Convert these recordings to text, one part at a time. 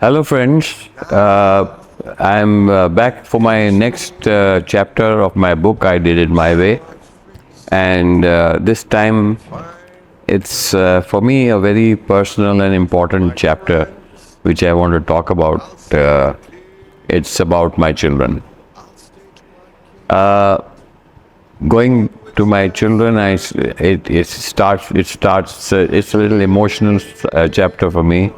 Hello, friends. I'm back for my next chapter of my book. I did it my way, and this time it's for me a very personal and important chapter, which I want to talk about. It's about my children. Going to my children, it's a little emotional chapter for me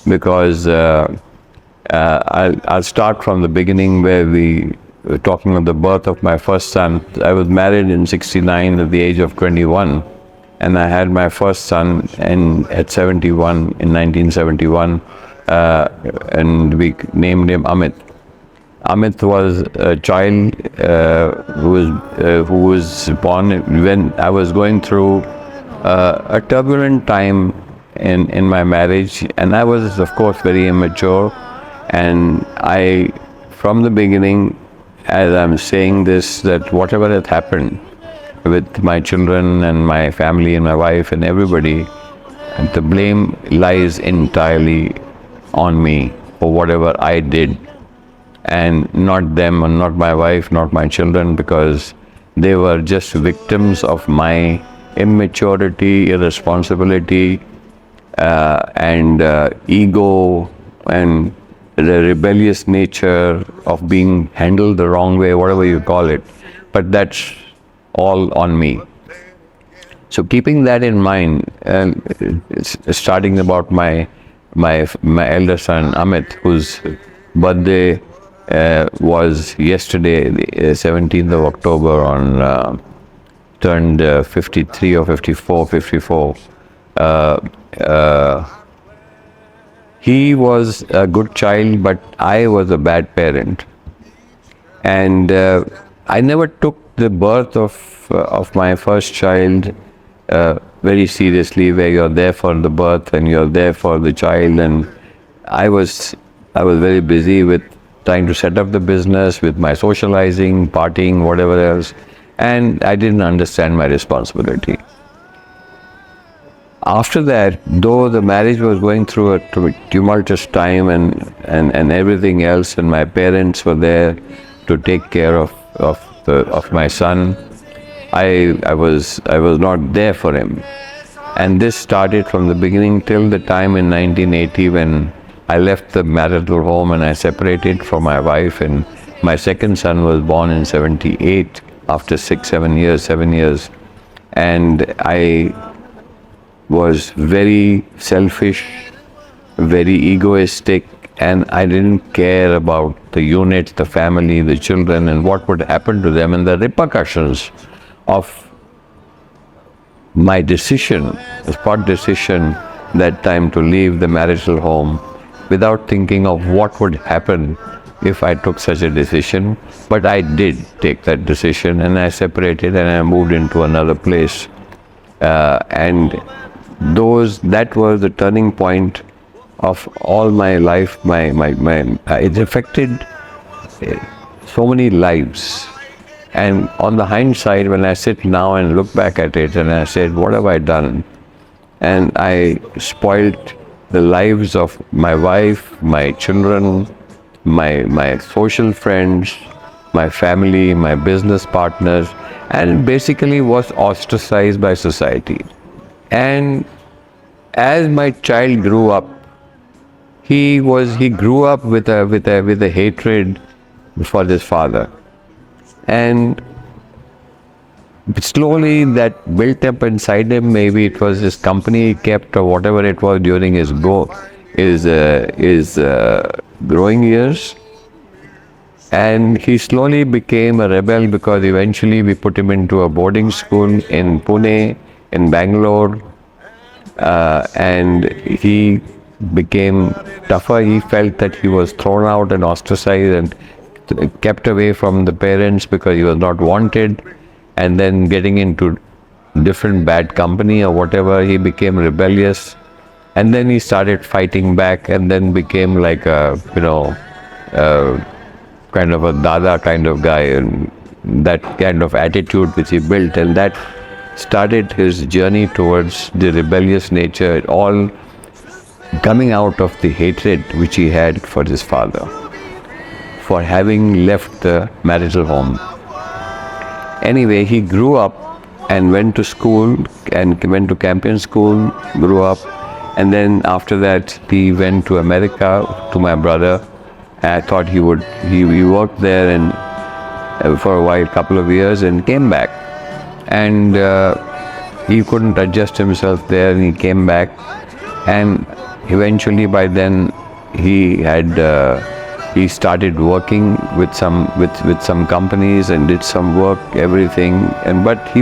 because I'll start from the beginning where we were talking of the birth of my first son. I was married in 69 at the age of 21, and I had my first son at 71 in 1971, and we named him Amit. Amit was a child who was born when I was going through a turbulent time in my marriage, and I was, of course, very immature. And I, from the beginning, as I'm saying this, that whatever had happened with my children and my family and my wife and everybody, the blame lies entirely on me for whatever I did, and not them, and not my wife, not my children, because they were just victims of my immaturity, irresponsibility, and ego, and the rebellious nature of being handled the wrong way, whatever you call it. But that's all on me. So keeping that in mind, starting about my elder son Amit, whose birthday was yesterday, the 17th of October, on turned 53 or 54. He was a good child, but I was a bad parent, and I never took the birth of my first child very seriously, where you're there for the birth and you're there for the child. And I was very busy with trying to set up the business, with my socializing, partying, whatever else, and I didn't understand my responsibility. After that, though the marriage was going through a tumultuous time and everything else, and my parents were there to take care of my son, I was not there for him. And this started from the beginning till the time in 1980 when I left the marital home and I separated from my wife, and my second son was born in 78 after 7 years. And I was very selfish, very egoistic, and I didn't care about the unit, the family, the children, and what would happen to them, and the repercussions of my decision, the spot decision that time to leave the marital home, without thinking of what would happen if I took such a decision. But I did take that decision, and I separated and I moved into another place. And that was the turning point of all my life. It affected so many lives. And on the hindsight, when I sit now and look back at it, and I said, what have I done? And I spoiled the lives of my wife, my children, my social friends, my family, my business partners, and basically was ostracized by society. And as my child grew up, he grew up with a hatred for his father, and slowly that built up inside him. Maybe it was his company he kept, or whatever it was during his growing years. And he slowly became a rebel, because eventually we put him into a boarding school in Pune, in Bangalore, and he became tougher. He felt that he was thrown out and ostracized and kept away from the parents because he was not wanted, and then getting into different bad company or whatever, he became rebellious, and then he started fighting back, and then became like a kind of a dada kind of guy, and that kind of attitude which he built, and that started his journey towards the rebellious nature. It all coming out of the hatred which he had for his father, for having left the marital home. Anyway, he grew up and went to school and went to Campion School, grew up, and then after that he went to America to my brother. I thought he would, he worked there and for a while, couple of years, and came back. And he couldn't adjust himself there, and he came back. And eventually, by then, he had he started working with some companies and did some work, everything. And but he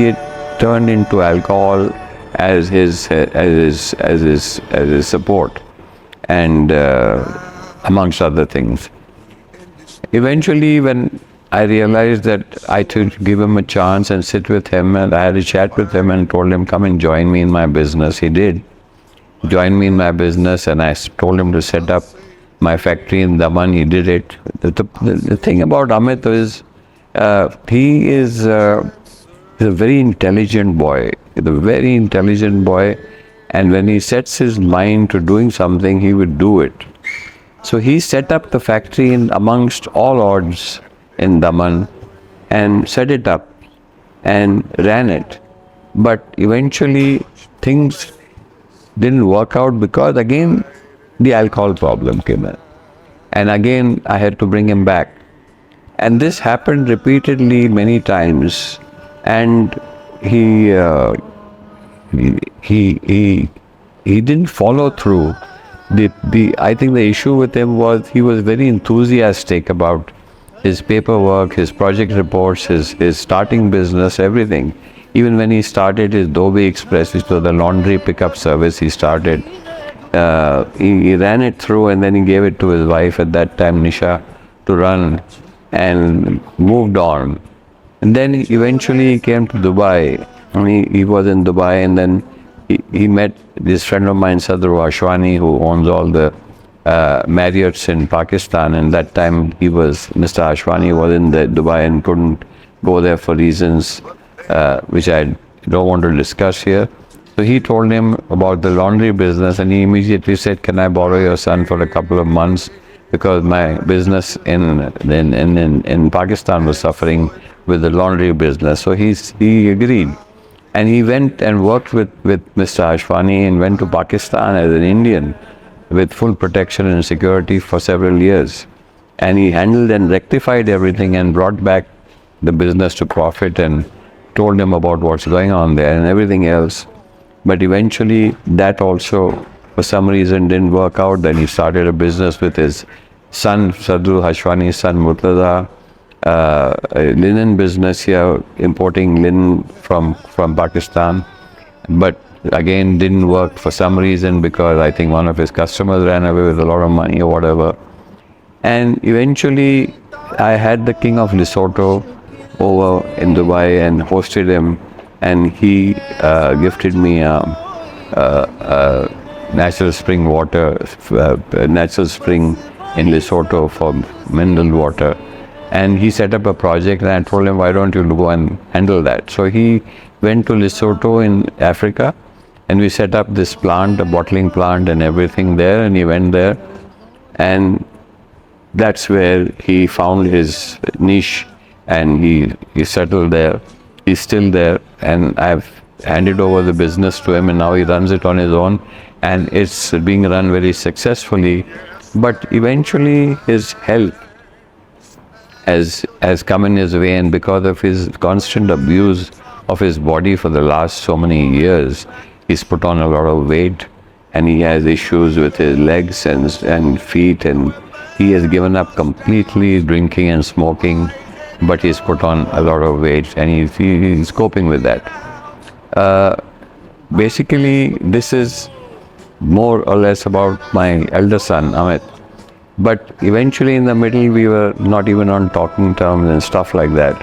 had turned into alcohol as his support, and amongst other things. Eventually, when I realized that I should give him a chance and sit with him, and I had a chat with him and told him, come and join me in my business. He did join me in my business, and I told him to set up my factory in Daman. He did it. The thing about Amit is he is a very intelligent boy. He's a very intelligent boy, and when he sets his mind to doing something, he would do it. So he set up the factory in amongst all odds in Daman and set it up and ran it. But eventually things didn't work out because again the alcohol problem came in. And again I had to bring him back. And this happened repeatedly many times. And he didn't follow through. I think the issue with him was he was very enthusiastic about his paperwork, his project reports, his starting business, everything. Even when he started his Dhobi Express, which was the laundry pickup service he started, he ran it through and then he gave it to his wife at that time, Nisha, to run, and moved on. And then eventually he came to Dubai. He was in Dubai, and then he met this friend of mine, Sadru Ashwani, who owns all the Marriotts in Pakistan. And that time Mr. Ashwani was in Dubai and couldn't go there for reasons which I don't want to discuss here. So he told him about the laundry business, and he immediately said, can I borrow your son for a couple of months, because my business in Pakistan was suffering with the laundry business. So he agreed. And he went and worked with Mr. Ashwani and went to Pakistan as an Indian with full protection and security for several years. And he handled and rectified everything and brought back the business to profit and told him about what's going on there and everything else. But eventually that also, for some reason, didn't work out. Then he started a business with his son, Sadru Ashwani's son, Murtaza, a linen business here, importing linen from Pakistan. But again, didn't work for some reason, because I think one of his customers ran away with a lot of money or whatever. And eventually I had the king of Lesotho over in Dubai and hosted him, and he gifted me natural spring water, natural spring in Lesotho for mineral water. And he set up a project, and I told him, why don't you go and handle that? So he went to Lesotho in Africa, and we set up this plant, a bottling plant and everything there, and he went there. And that's where he found his niche, and he settled there. He's still there, and I've handed over the business to him, and now he runs it on his own, and it's being run very successfully. But eventually his health has come in his way, and because of his constant abuse of his body for the last so many years, he's put on a lot of weight, and he has issues with his legs and feet, and he has given up completely drinking and smoking, but he's put on a lot of weight, and he's coping with that. Basically, this is more or less about my elder son, Amit. But eventually in the middle, we were not even on talking terms and stuff like that.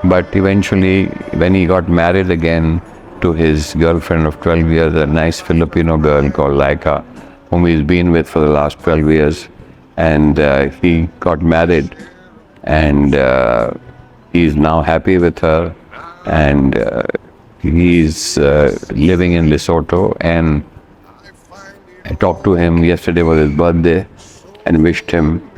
But eventually, when he got married again to his girlfriend of 12 years, a nice Filipino girl called Laika, whom he's been with for the last 12 years, and he got married, and he's now happy with her, and He's living in Lesotho, and I talked to him. Yesterday was his birthday, and wished him.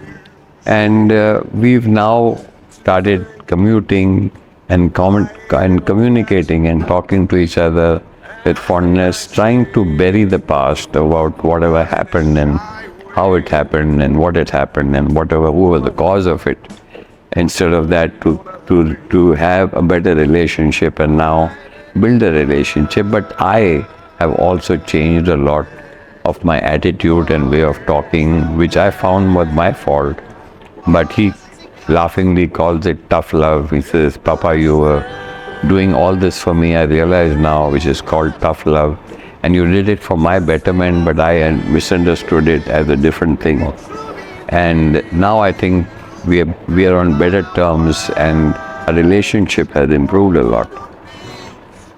And we've now started commuting and communicating and talking to each other with fondness, trying to bury the past about whatever happened and how it happened and what had happened and who was the cause of it. Instead of that, to have a better relationship and now build a relationship. But I have also changed a lot of my attitude and way of talking, which I found was my fault. But he laughingly calls it tough love. He says, Papa, you were doing all this for me, I realize now, which is called tough love. And you did it for my betterment, but I misunderstood it as a different thing. And now I think we are on better terms, and our relationship has improved a lot.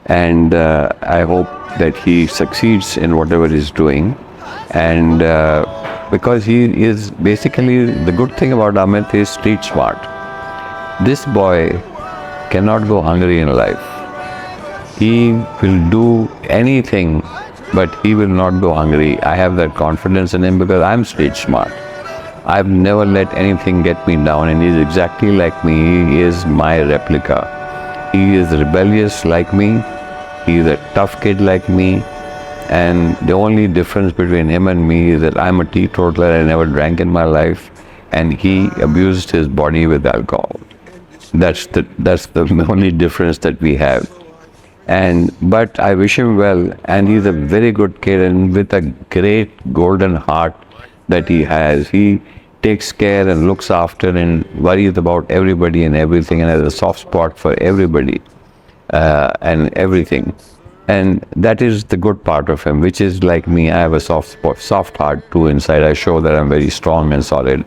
And I hope that he succeeds in whatever he's doing. And because he is basically, the good thing about Amit is street smart. This boy cannot go hungry in life. He will do anything, but he will not go hungry. I have that confidence in him because I'm street smart. I've never let anything get me down, and he's exactly like me. He is my replica. He is rebellious like me. He's a tough kid like me. And the only difference between him and me is that I'm a teetotaler. I never drank in my life, and he abused his body with alcohol. That's the only difference that we have. But I wish him well, and he's a very good kid, and with a great golden heart that he has. He takes care and looks after and worries about everybody and everything, and has a soft spot for everybody and everything. And that is the good part of him, which is like me. I have a soft heart too inside. I show that I'm very strong and solid,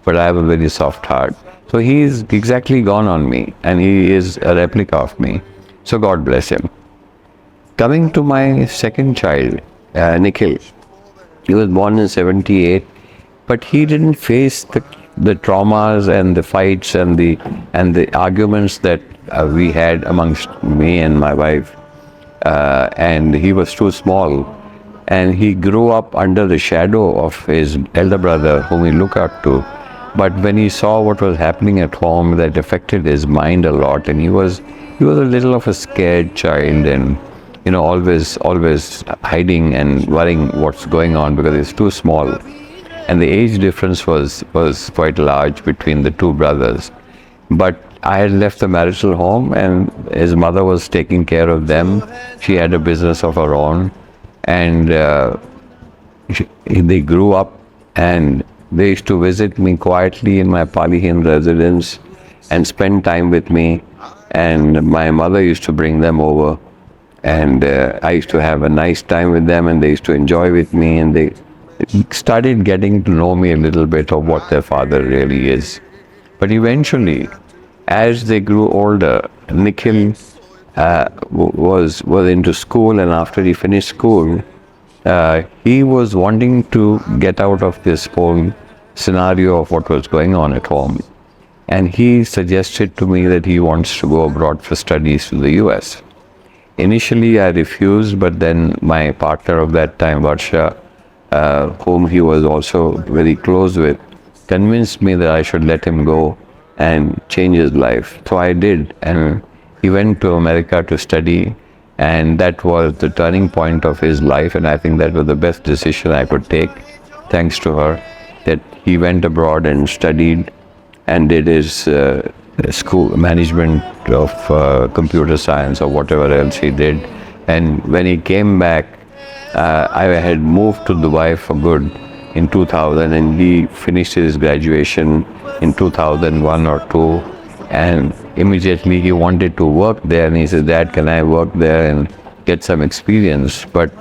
but I have a very soft heart. So he's exactly gone on me, and he is a replica of me. So God bless him. Coming to my second child, Nikhil. He was born in 78, but he didn't face the traumas and the fights and the arguments that we had amongst me and my wife. And he was too small, and he grew up under the shadow of his elder brother, whom he looked up to. But when he saw what was happening at home, that affected his mind a lot, and he was a little of a scared child, and always hiding and worrying what's going on because he's too small. And the age difference was quite large between the two brothers. But I had left the marital home, and his mother was taking care of them. She had a business of her own, and they grew up, and they used to visit me quietly in my Pali Hind residence and spend time with me. And my mother used to bring them over, and I used to have a nice time with them, and they used to enjoy with me, and they started getting to know me a little bit of what their father really is. But eventually, as they grew older, Nikhil was into school, and after he finished school, he was wanting to get out of this whole scenario of what was going on at home. And he suggested to me that he wants to go abroad for studies to the US. Initially, I refused, but then my partner of that time, Varsha, whom he was also very close with, convinced me that I should let him go and change his life. So I did, and he went to America to study, and that was the turning point of his life, and I think that was the best decision I could take, thanks to her, that he went abroad and studied and did his school management of computer science or whatever else he did. And when he came back, I had moved to Dubai for good in 2000, and he finished his graduation in 2001 or 2, and immediately he wanted to work there, and he said, Dad, can I work there and get some experience? But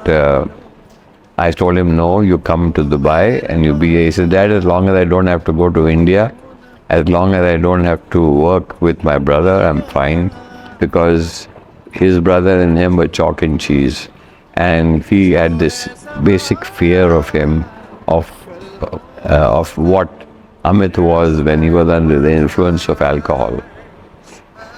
I told him, no, you come to Dubai and you be. He said, Dad, as long as I don't have to go to India, as long as I don't have to work with my brother, I'm fine, because his brother and him were chalk and cheese, and he had this basic fear of him, of what Amit was when he was under the influence of alcohol.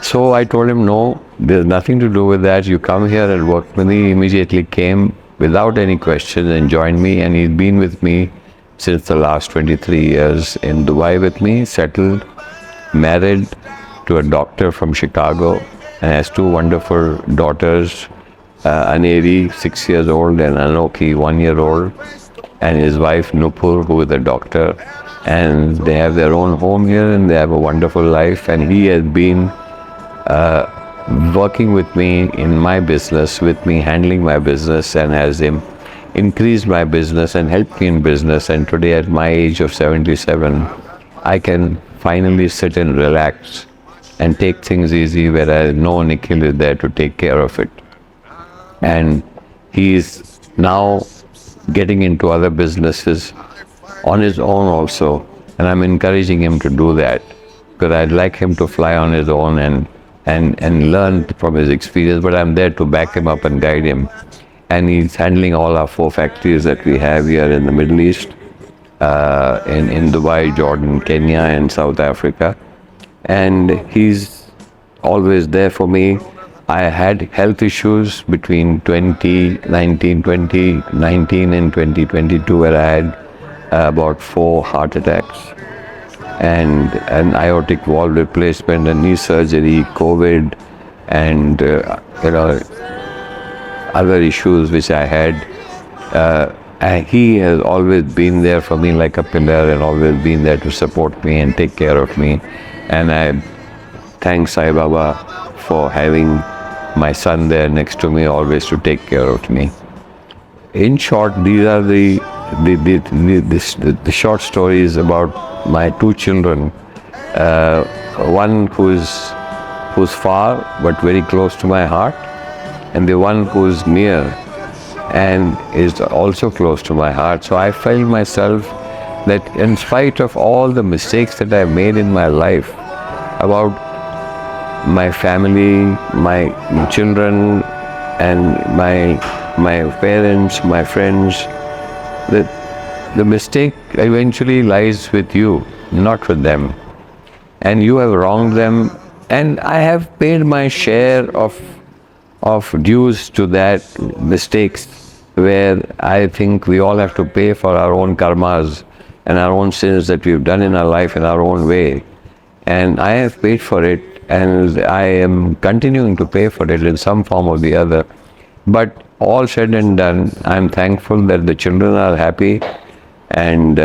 So I told him, no, there's nothing to do with that. You come here and work with me. He immediately came without any questions and joined me. And he's been with me since the last 23 years in Dubai with me, settled, married to a doctor from Chicago, and has two wonderful daughters, Aneri, 6 years old, and Anoki, 1 year old, and his wife Nupur, who is a doctor. And they have their own home here and they have a wonderful life. And he has been working with me in my business, with me handling my business, and has increased my business and helped me in business. And today, at my age of 77, I can finally sit and relax and take things easy, where I know Nikhil is there to take care of it. And he is now getting into other businesses on his own also. And I'm encouraging him to do that, because I'd like him to fly on his own and learn from his experience, but I'm there to back him up and guide him. And he's handling all our 4 factories that we have here in the Middle East, in Dubai, Jordan, Kenya, and South Africa. And he's always there for me. I had health issues between 2019 and 2022, where I had about 4 heart attacks and an aortic valve replacement, a knee surgery, COVID, and other issues which I had. And he has always been there for me like a pillar, and always been there to support me and take care of me. And I thank Sai Baba for having my son there next to me, always to take care of me. In short, these are the short stories about my 2 children. One who's far but very close to my heart, and the one who's near and is also close to my heart. So I felt myself that in spite of all the mistakes that I've made in my life, about my family, my children, and my parents, my friends, that the mistake eventually lies with you, not with them. And you have wronged them, and I have paid my share of dues to that mistakes, where I think we all have to pay for our own karmas and our own sins that we've done in our life in our own way. And I have paid for it, and I am continuing to pay for it in some form or the other. But all said and done, I'm thankful that the children are happy, and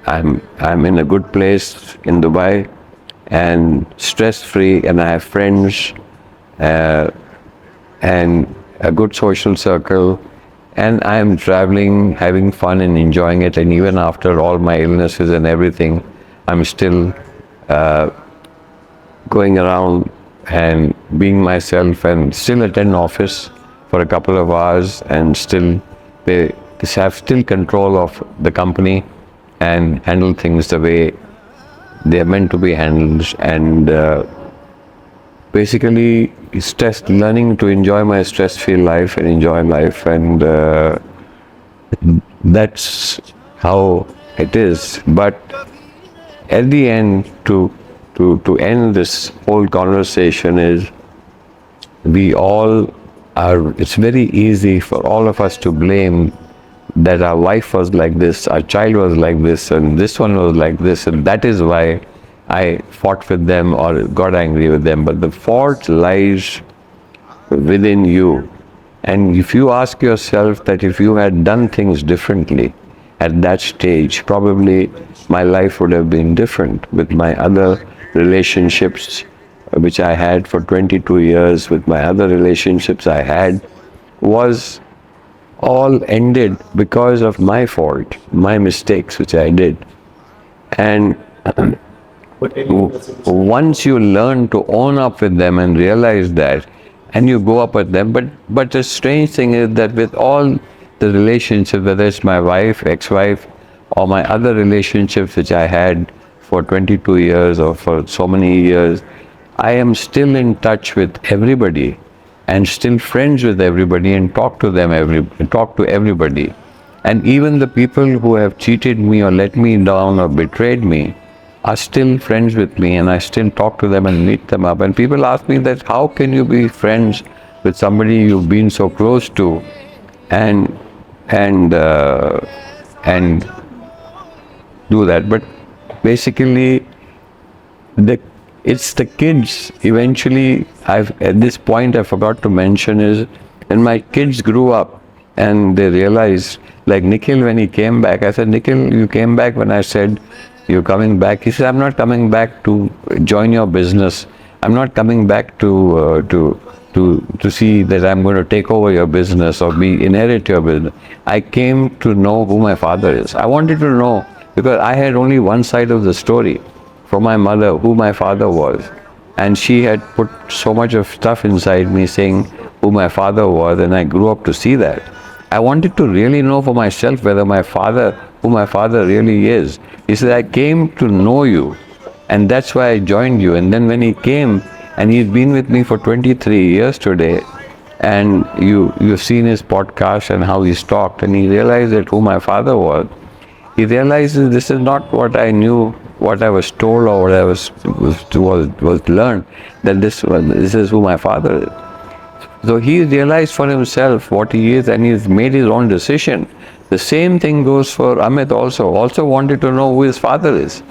I'm in a good place in Dubai, and stress-free, and I have friends, and a good social circle, and I am traveling, having fun and enjoying it. And even after all my illnesses and everything, I'm still going around and being myself, and still attend office for a couple of hours, and still have still control of the company and handle things the way they are meant to be handled. And basically learning to enjoy my stress-free life and enjoy life, and that's how it is. But at the end, to end this whole conversation, is we all are, it's very easy for all of us to blame that our wife was like this, our child was like this, and this one was like this, and that is why I fought with them or got angry with them. But the fault lies within you. And if you ask yourself that if you had done things differently at that stage, probably my life would have been different. With my other relationships, which I had for 22 years, with my other relationships I had, was all ended because of my fault, my mistakes which I did. And once you learn to own up with them and realize that, and you go up with them, but the strange thing is that with all the relationships, whether it's my wife, ex-wife, or my other relationships which I had for 22 years or for so many years, I am still in touch with everybody, and still friends with everybody, and talk to everybody. And even the people who have cheated me or let me down or betrayed me, are still friends with me, and I still talk to them and meet them up. And people ask me that how can you be friends with somebody you've been so close to, and and uh, and do that. But basically, the it's the kids eventually. I've at this point I forgot to mention is when my kids grew up and they realized, like Nikhil, when he came back, I said, Nikhil, you came back when I said you're coming back. He said, I'm not coming back to join your business. I'm not coming back to see that I'm going to take over your business or be inherit your business. I came to know who my father is. I wanted to know because I had only one side of the story from my mother, who my father was. And she had put so much of stuff inside me saying who my father was, and I grew up to see that. I wanted to really know for myself whether who my father really is. He said, I came to know you, and that's why I joined you. And then when he came, and he's been with me for 23 years today, and you've seen his podcast and how he's talked, and he realized that who my father was. He realizes this is not what I knew, what I was told, or what I was learned, that this is who my father is. So he realized for himself what he is, and he's made his own decision. The same thing goes for Amit also wanted to know who his father is.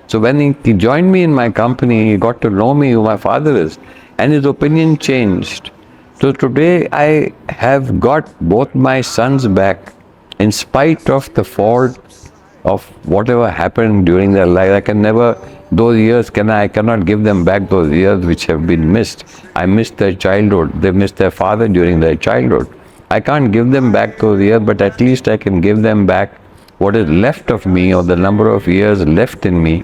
So when he joined me in my company, he got to know me who my father is, and his opinion changed. So today I have got both my sons back in spite of the fault of whatever happened during their life. I can never, those years, I cannot give them back those years which have been missed. I missed their childhood. They missed their father during their childhood. I can't give them back those years, but at least I can give them back what is left of me, or the number of years left in me.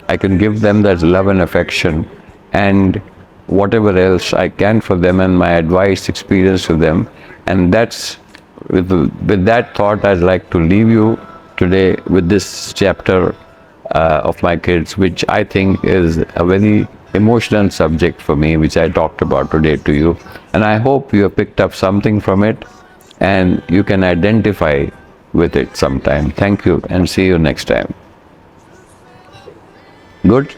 I can give them that love and affection and whatever else I can for them, and my advice, experience to them. And that's with that thought, I'd like to leave you today with this chapter of my kids, which I think is a very emotional subject for me, which I talked about today to you. And I hope you have picked up something from it and you can identify with it sometime. Thank you, and see you next time. Good?